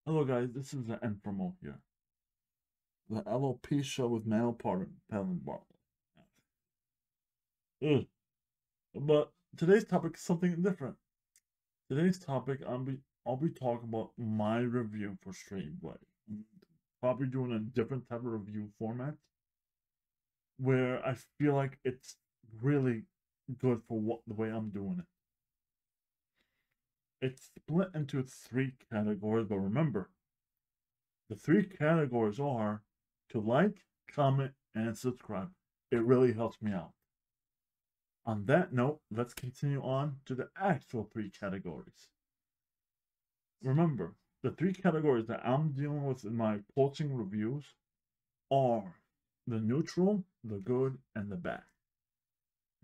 Hello guys, this is the Enfermo here. The alopecia with male pattern bottle. Ugh. But today's topic is something different. Today's topic I'll be talking about my review for Straight Blade. Probably doing a different type of review format where I feel like it's really good for the way I'm doing it. It's split into three categories, but remember, the three categories are to like, comment, and subscribe. It really helps me out. On that note, let's continue on to the actual three categories. Remember, the three categories that I'm dealing with in my posting reviews are the neutral, the good, and the bad.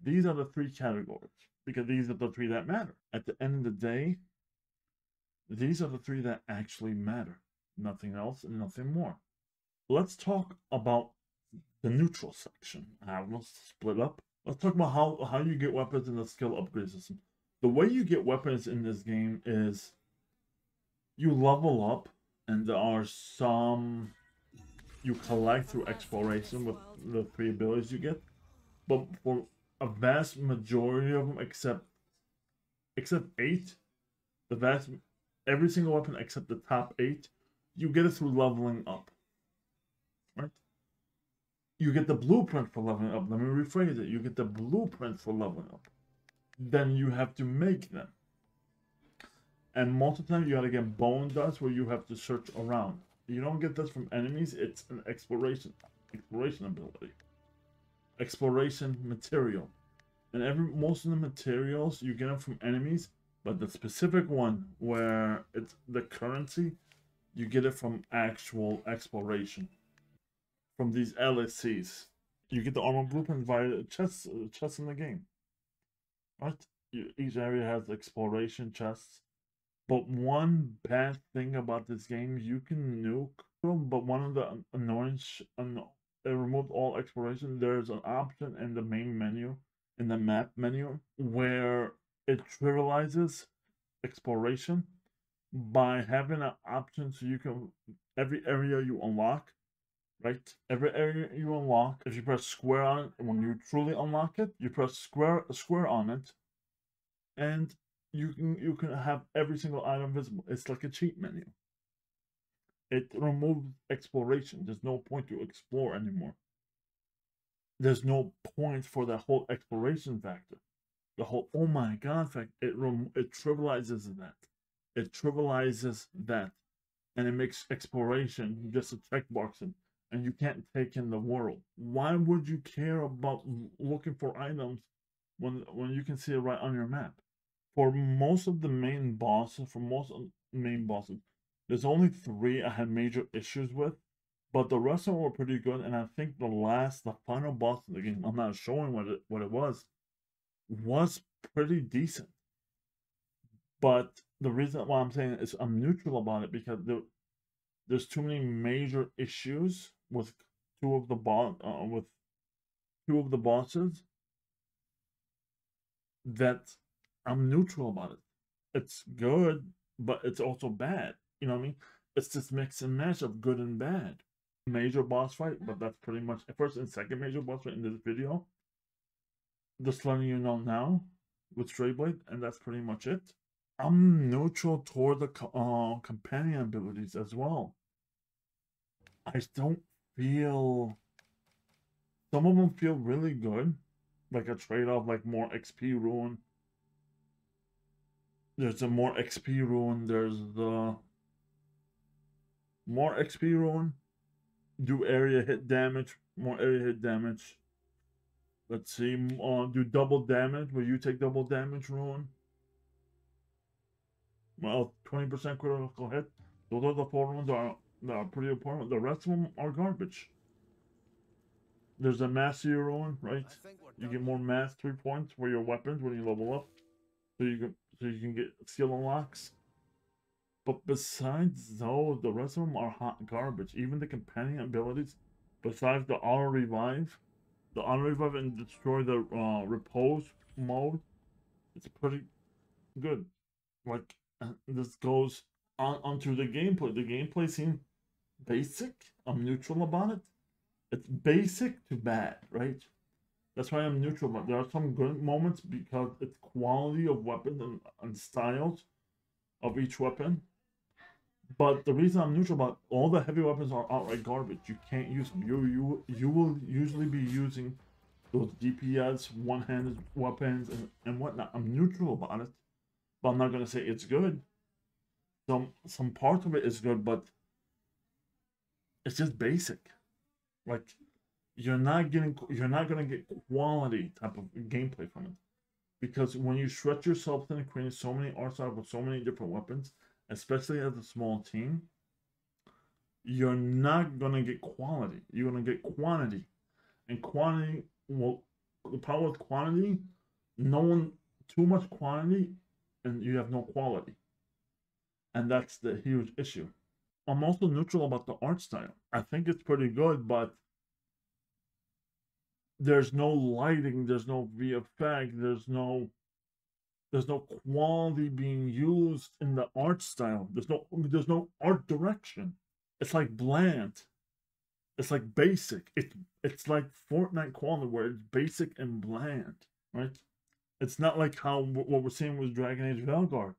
These are the three categories because these are the three that matter. At the end of the day, these are the three that actually matter. Nothing else and nothing more. Let's talk about the neutral section. I will split up. Let's talk about how you get weapons in the skill upgrade system. The way you get weapons in this game is you level up, and there are some you collect through exploration with the three abilities you get. But for a vast majority of them, except 8, the vast every single weapon except the top 8, you get it through leveling up. Right? You get the blueprint for leveling up. Let me rephrase it. You get the blueprint for leveling up. Then you have to make them. And most of the time you gotta get bone dust where you have to search around. You don't get this from enemies, it's an exploration ability. Exploration material. And most of the materials you get them from enemies, but the specific one where it's the currency, you get it from actual exploration. From these LSCs. You get the armor blueprint via chests in the game. Right? Each area has exploration chests. But one bad thing about this game, you can nuke them, but one of the annoyance, it removed all exploration. There's an option in the main menu, in the map menu, where it trivializes exploration by having an option so you can, every area you unlock, right? Every area you unlock, if you press square on it, when you truly unlock it, you press square on it, and you can have every single item visible. It's like a cheat menu. It removes exploration. There's no point to explore anymore. There's no point for that whole exploration factor. The whole oh my god fact. It trivializes that. It trivializes that, and it makes exploration just a checkbox, and you can't take in the world. Why would you care about looking for items when you can see it right on your map? For most of the main bosses, there's only 3 I had major issues with, but the rest of them were pretty good. And I think the final boss of the game, I'm not showing what it was pretty decent. But the reason why I'm saying is I'm neutral about it because there's too many major issues with two of the bosses that I'm neutral about it. It's good, but it's also bad. You know what I mean? It's this mix and match of good and bad. Major boss fight, but that's pretty much first and second major boss fight in this video. Just letting you know now with Stray Blade, and that's pretty much it. I'm neutral toward the companion abilities as well. I don't feel. Some of them feel really good, like a trade off, like more XP rune. There's a more XP rune. There's the more XP rune. Do area hit damage. More area hit damage. Let's see. Do double damage where you take double damage rune. Well, 20% critical hit. Those are the 4 ones that are pretty important. The rest of them are garbage. There's a mastery rune, right? You get more mastery points for your weapons when you level up, so you can get skill unlocks. But besides those, the rest of them are hot garbage. Even the companion abilities, besides the auto revive and destroy the repose mode, it's pretty good. Like this goes onto the gameplay. The gameplay seems basic. I'm neutral about it. It's basic to bad, right? That's why I'm neutral. But there are some good moments because it's quality of weapons and styles of each weapon. But the reason I'm neutral about all the heavy weapons are outright garbage. You can't use them. You will usually be using those DPS one-handed weapons and whatnot. I'm neutral about it, but I'm not gonna say it's good. Some part of it is good, but it's just basic. Like you're not gonna get quality type of gameplay from it. Because when you stretch yourself thin and create so many arsenals with so many different weapons, especially as a small team, you're not gonna get quality. You're gonna get quantity. And quantity, well, the problem with quantity, too much quantity, and you have no quality. And that's the huge issue. I'm also neutral about the art style. I think it's pretty good, but there's no lighting, there's no VFX, there's no quality being used in the art style. There's no art direction. It's like bland. It's like basic. It's like Fortnite quality where it's basic and bland, right? It's not like how what we're seeing with Dragon Age Valgard,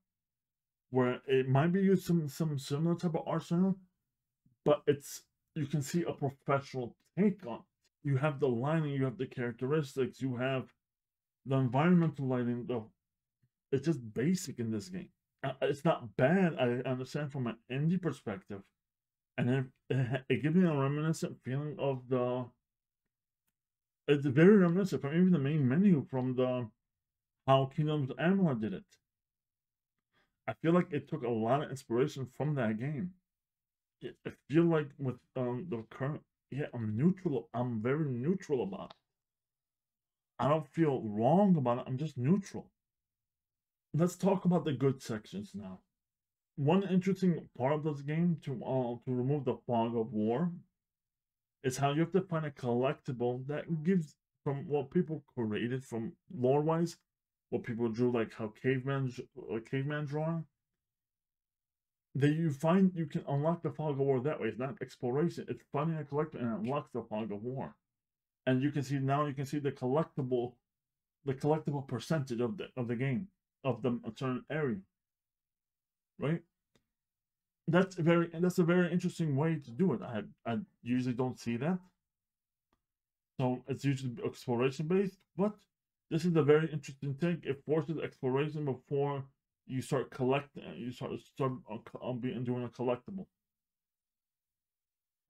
where it might be used some similar type of art style, but you can see a professional take on it. You have the lighting, you have the characteristics, you have the environmental lighting. It's just basic in this game. It's not bad. I understand from an indie perspective, and it gives me a reminiscent feeling of the. It's very reminiscent from even the main menu from the how Kingdoms of Amalur did it. I feel like it took a lot of inspiration from that game. I feel like with the current, yeah, I'm very neutral about it. I don't feel wrong about it. I'm just neutral. Let's talk about the good sections now. One interesting part of this game to remove the fog of war is how you have to find a collectible that gives from what people created from lore wise, what people drew, like how caveman drawing. That you can unlock the fog of war that way. It's not exploration; it's finding a collectible and it unlocks the fog of war. And you can see the collectible percentage of the game of the a certain area, right? That's a very interesting way to do it. I usually don't see that. So it's usually exploration based, but this is a very interesting thing. It forces exploration before you start collecting. You start doing a collectible.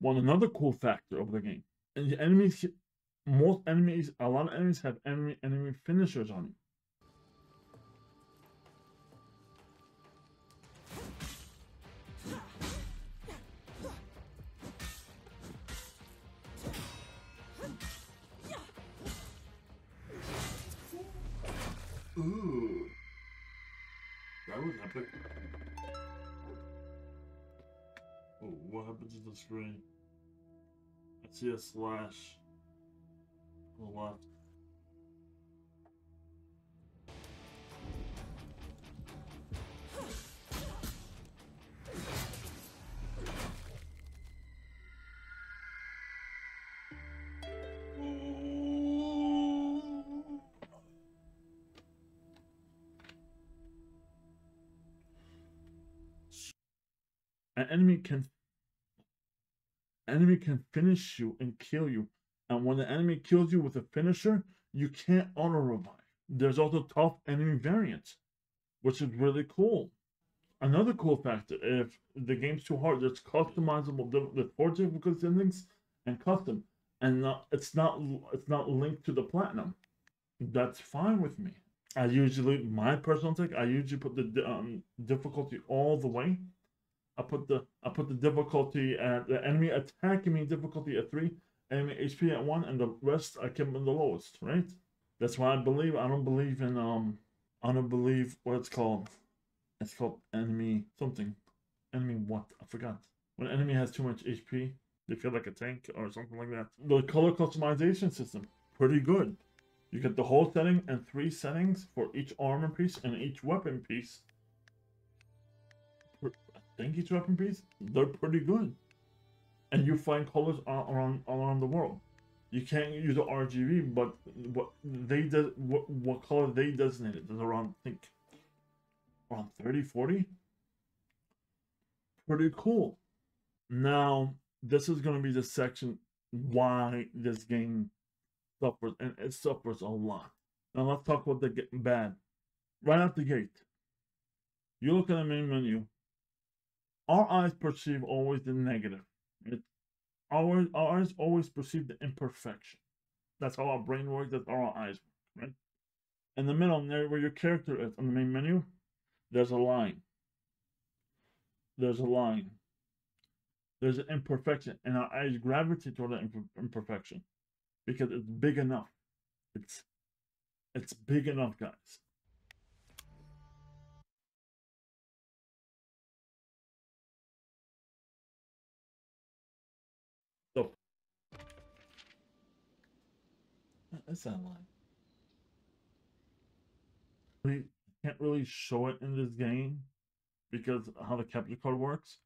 Another cool factor of the game, and the enemies, a lot of enemies have enemy finishers on you. Ooh. That was epic. Oh, what happened to the screen? I see a slash on the left. An enemy can finish you and kill you, and when the enemy kills you with a finisher, you can't auto revive. There's also tough enemy variants, which is really cool. Another cool factor: if the game's too hard, there's customizable the 4 difficulty settings and custom, and it's not linked to the platinum. That's fine with me. My personal take, I usually put the difficulty all the way. I put the difficulty at the enemy attacking me difficulty at 3, enemy HP at 1, and the rest I keep in the lowest, right? That's why I don't believe what it's called. It's called enemy something. Enemy what? I forgot. When an enemy has too much HP, they feel like a tank or something like that. The color customization system, pretty good. You get the whole setting and 3 settings for each armor piece and each weapon piece. Thank you to weapon piece. They're pretty good, and you find colors around the world. You can't use the RGB, but what color they designated is around, I think, around 30, 40. Pretty cool. Now, this is going to be the section why this game suffers, and it suffers a lot. Now, let's talk about the bad. Right out the gate, you look at the main menu. Our eyes perceive always the negative. Our eyes always perceive the imperfection. That's how our brain works. That's how our eyes work, right? In the middle, there where your character is on the main menu, there's a line. There's a line. There's an imperfection, and our eyes gravitate toward that imperfection because it's big enough. It's big enough, guys. So that's that line. We can't really show it in this game because of how the capture card works.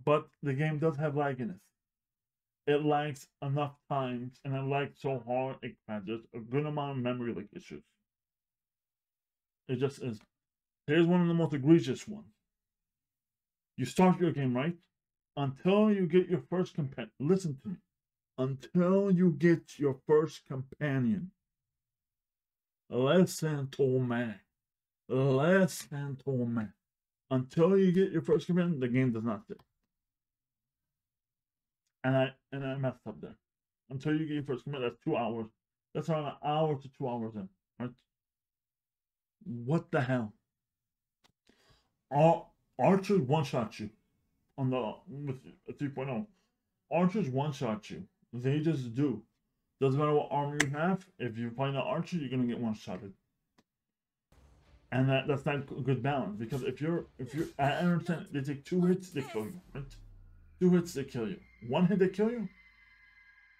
But the game does have lagginess. It lags enough times, and it lags so hard it crashes. A good amount of memory leak issues. It just is. Here's one of the most egregious ones. You start your game, right? Until you get your first companion. Listen to me. Until you get your first companion. Listen to me. Listen to me. Until you get your first companion, the game does not sit. And I messed up there. Until you get your first companion, that's 2 hours. That's around an hour to 2 hours in, right? What the hell? Archers one-shot you on the with 3.0. Archers one-shot you. They just do. Doesn't matter what armor you have. If you find an archer, you're gonna get one-shotted. And that's not a good balance, because if you're I understand they take 2 hits, they kill you, right? 2 hits, they kill you. 1 hit, they kill you.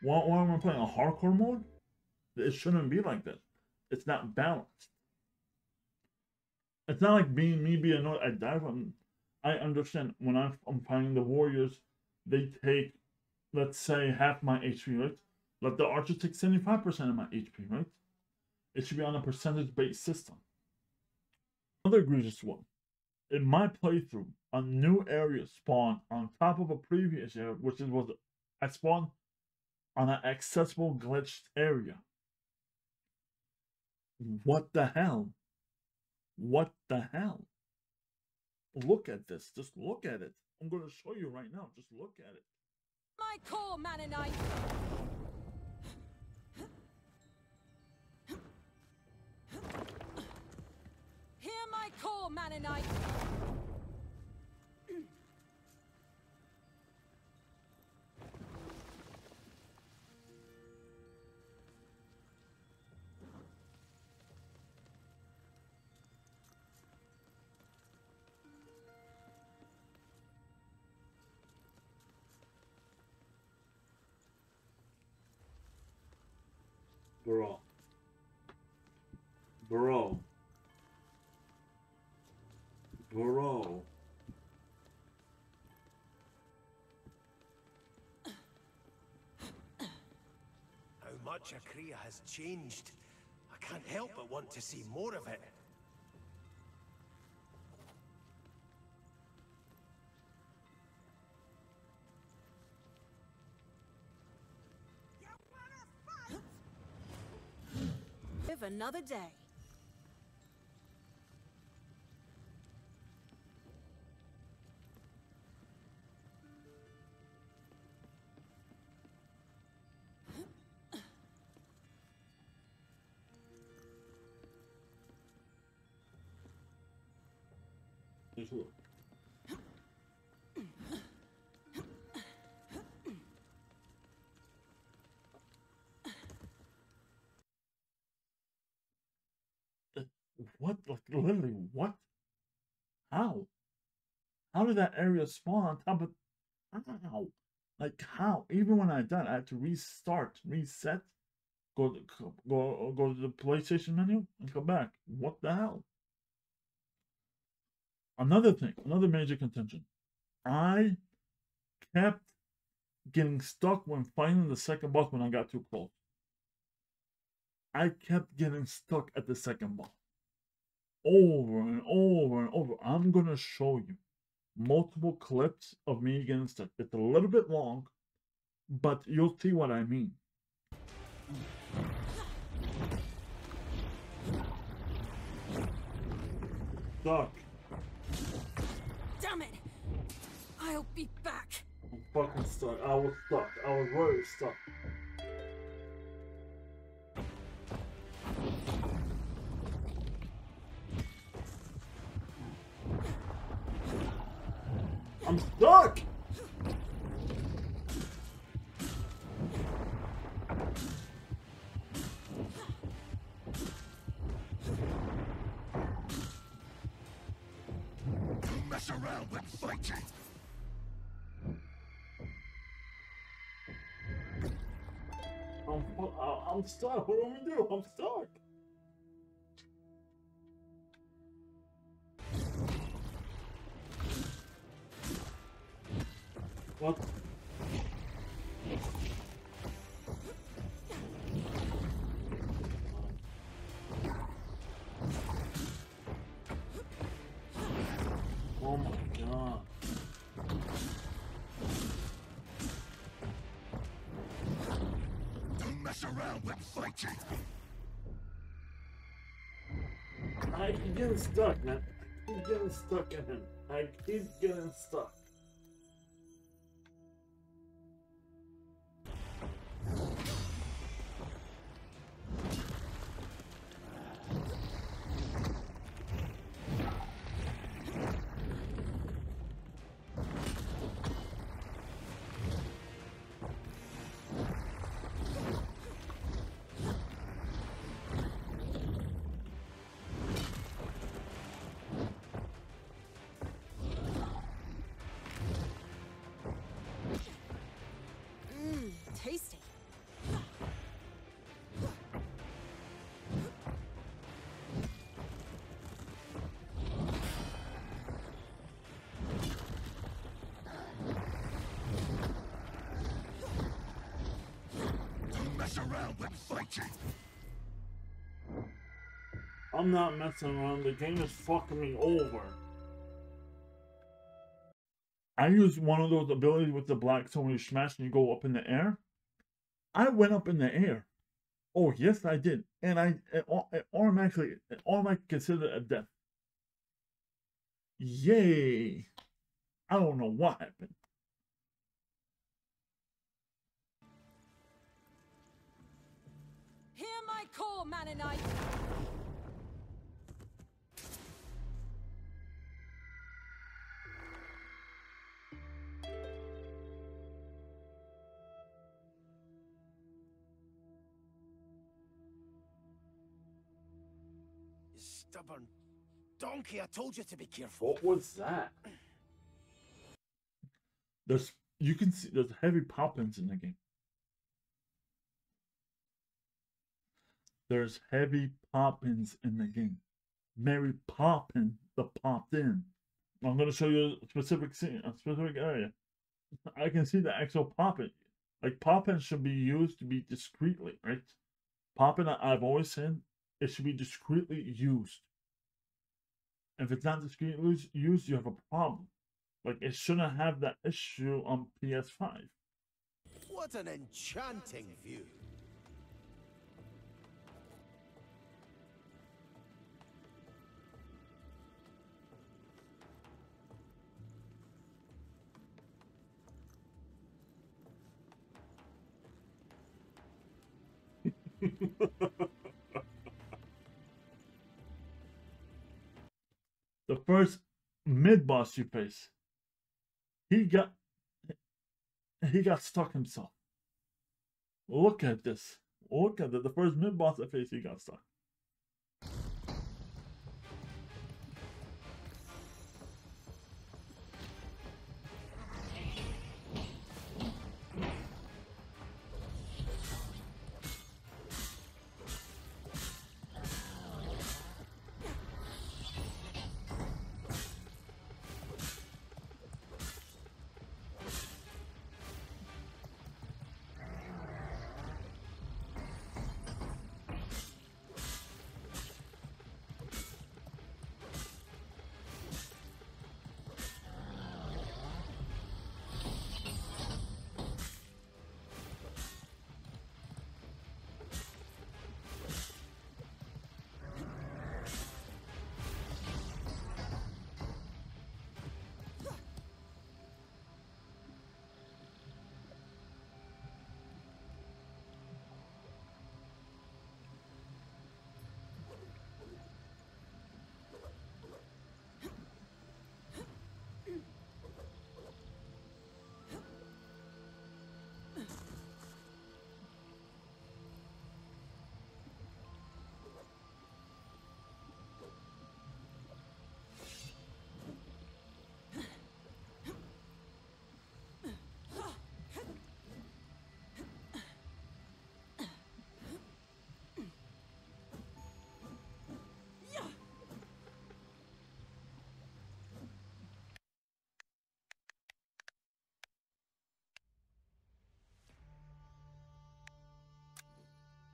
While I'm playing a hardcore mode, it shouldn't be like that. It's not balanced. It's not like me being annoyed. I die from. I understand when I'm fighting the warriors, they take, let's say, half my HP, right? Let the archer take 75% of my HP, right? It should be on a percentage-based system. Another egregious one. In my playthrough, a new area spawned on top of a previous area, which was I spawned on an accessible glitched area. What the hell? What the hell? Look at this. Just look at it. I'm going to show you right now. Just look at it. My core, Mannonite! Hear my call, Mannonite! Bro. Bro. Bro. How much Akria has changed. I can't help but want to see more of it. Live another day. Just look. What? Like, literally, what? How? How did that area spawn on top of... How? Like, how? Even when I died, I had to restart, reset, go to the PlayStation menu, and come back. What the hell? Another thing, another major contention. I kept getting stuck when fighting the second boss when I got too close. I kept getting stuck at the second boss. Over and over and over. I'm going to show you multiple clips of me getting stuck. It's a little bit long, but you'll see what I mean. Stuck. Damn it! I'll be back. I'm fucking stuck. I was stuck. I was really stuck. I'm stuck! Don't mess around with fighting. I'm stuck. What do we do? I'm stuck. What? Oh my god. Don't mess around with fighting. I keep getting stuck, man. I keep getting stuck in him. I keep getting stuck. Tasty. Don't mess around with fighting. I'm not messing around. The game is fucking me over. I used one of those abilities with the black stone when you smash and you go up in the air. I went up in the air. Oh, yes, I did. And it automatically considered it a death. Yay. I don't know what happened. Hear my call, Mannonite. You stubborn donkey, I told you to be careful. What was that? You can see there's heavy pop-ins in the game. There's heavy pop-ins in the game. Mary Poppins, the popped in. I'm going to show you a specific scene, a specific area. I can see the actual pop-in. Like, pop-in should be used to be discreetly, right? Pop-in, I've always said, it should be discreetly used. If it's not discreetly used, you have a problem. Like, it shouldn't have that issue on PS5. What an enchanting view. The first mid-boss you face, he got stuck himself. Look at this. Look at it. The first mid-boss I faced, he got stuck.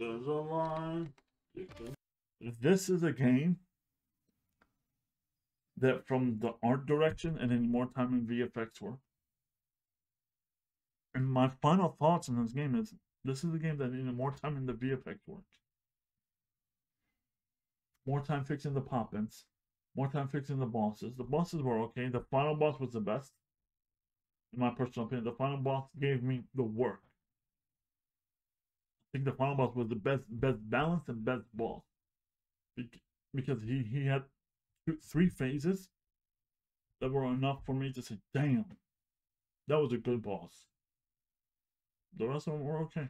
There's a line. This is a game that, from the art direction and then more time in VFX work. And my final thoughts on this game is, this is a game that needed more time in the VFX work. More time fixing the pop-ins. More time fixing the bosses. The bosses were okay. The final boss was the best. In my personal opinion, the final boss gave me the work. I think the final boss was the best balanced and best boss. Because he had 3 phases that were enough for me to say, damn, that was a good boss. The rest of them were okay.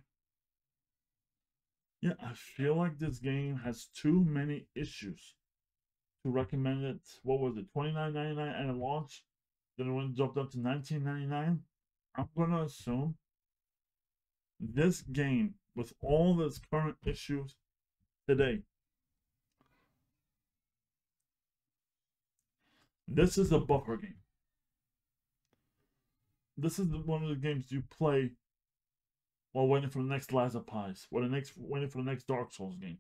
Yeah, I feel like this game has too many issues to recommend it. What was it, $29.99 at launch? Then it went jumped up to $19.99. I'm gonna assume this game, with all its current issues today, this is a buffer game. This is one of the games you play while waiting for the next Lies of Pies, or waiting for the next Dark Souls game.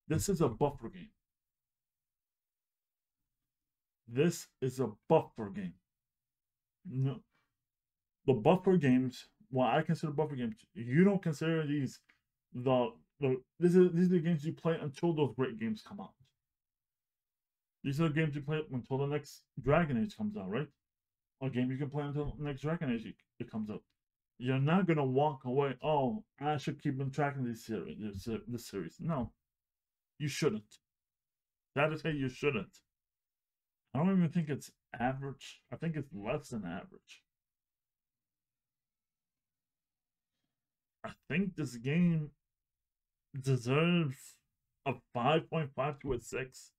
This is a buffer game. This is a buffer game. No, the buffer games, what I consider buffer games, you don't consider these these are the games you play until those great games come out. These are the games you play until the next Dragon Age comes out, right? A game you can play until the next Dragon Age it comes out. You're not gonna walk away, oh, I should keep on tracking this series. No, you shouldn't. That is how you shouldn't. I don't even think it's average. I think it's less than average. I think this game deserves a 5.5 to a 6.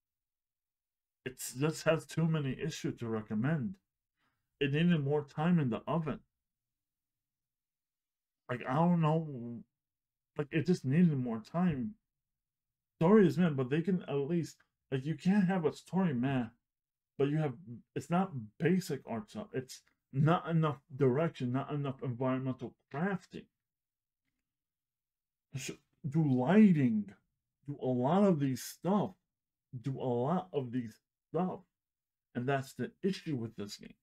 It just has too many issues to recommend. It needed more time in the oven. Like, I don't know. Like, it just needed more time. Story is man, but they can at least, like, you can't have a story, man, but you have, it's not basic art stuff. It's not enough direction, not enough environmental crafting. Do lighting, do a lot of these stuff, and that's the issue with this game.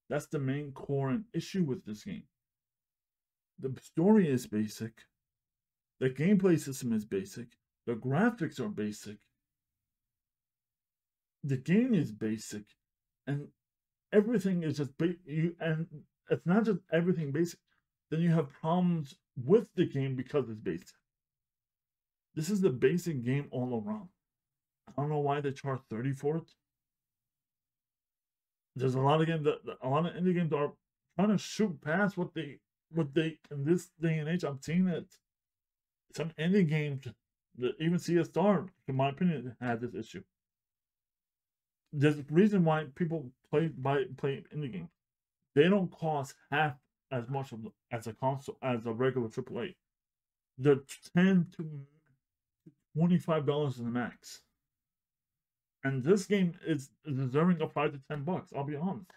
That's the main core and issue with this game. The story is basic, the gameplay system is basic, the graphics are basic, the game is basic, and everything is just and it's not just everything basic. Then you have problems with the game because it's basic. This is the basic game all around. I don't know why they charge $30 for it. There's a lot of games a lot of indie games are trying to shoot past what they in this day and age. I'm seeing it. Some indie games, even CSR, in my opinion, had this issue. There's a reason why people play indie games. They don't cost half as much as a console as a regular AAA. They're $10 to $25 in the max. And this game is deserving of $5 to $10. I'll be honest.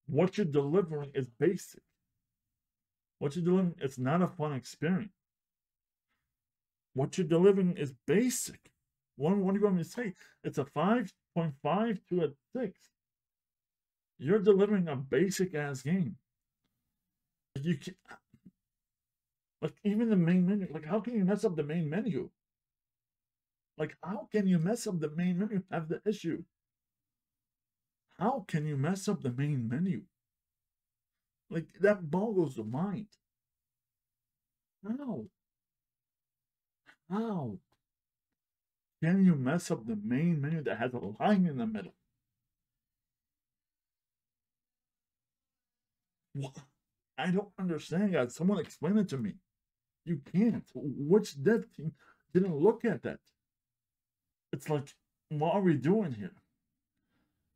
What you're delivering is basic. What you're delivering, it's not a fun experience. What you're delivering is basic. What do you want me to say? It's a 5.5 to a 6. You're delivering a basic ass game. You can, like, even the main menu. Like, how can you mess up the main menu? Like, how can you mess up the main menu? Have the issue. How can you mess up the main menu? Like, that boggles the mind. How? How can you mess up the main menu that has a line in the middle? What? I don't understand, guys. Someone explain it to me. You can't. Which dev team didn't look at that? It's like, what are we doing here?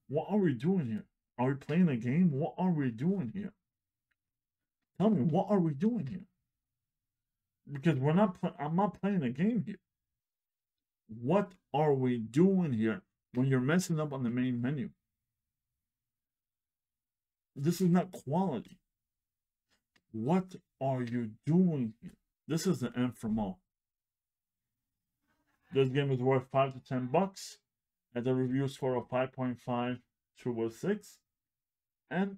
What are we doing here? Are we playing a game? What are we doing here? Tell me, what are we doing here? Because I'm not playing a game here. What are we doing here when you're messing up on the main menu? This is not quality. What are you doing here? This is the end from all. This game is worth $5 to $10. Has a review score of 5.5 to 6. And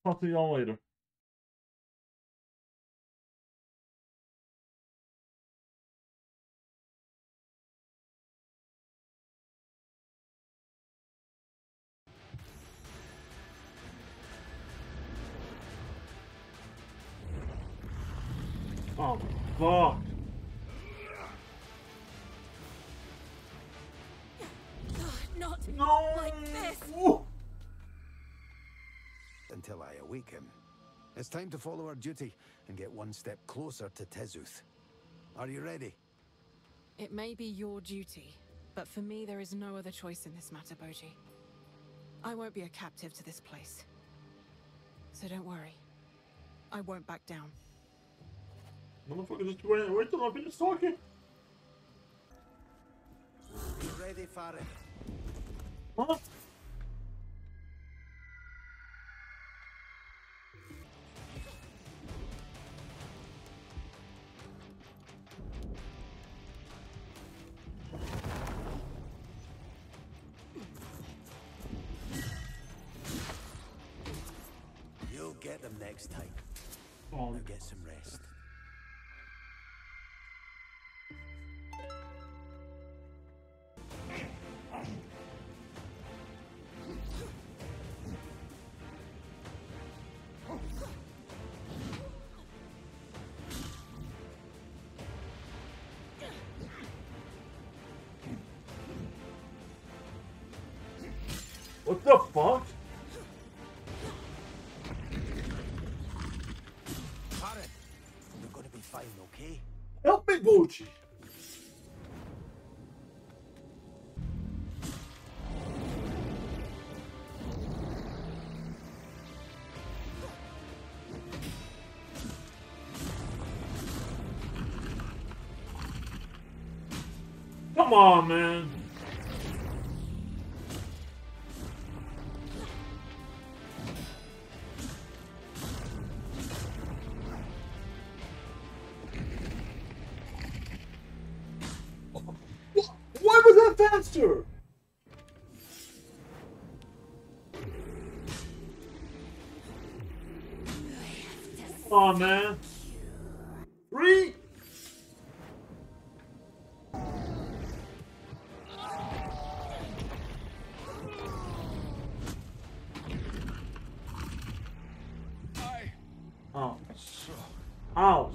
talk to y'all later. Oh, fuck. Not No! like this. Ooh. Until I awaken. It's time to follow our duty and get one step closer to Tezuth. Are you ready? It may be your duty, but for me there is no other choice in this matter, Boji. I won't be a captive to this place. So don't worry. I won't back down. Motherfucker, just wait till I finish talking. You ready, Farron? Huh? You'll get them next time. Oh, Now get some rest. what the fuck? Farron, you're gonna be fine, okay? Help me, Boji. Come on, man. Why was that faster? Come on, man. 3. Ow. Ow.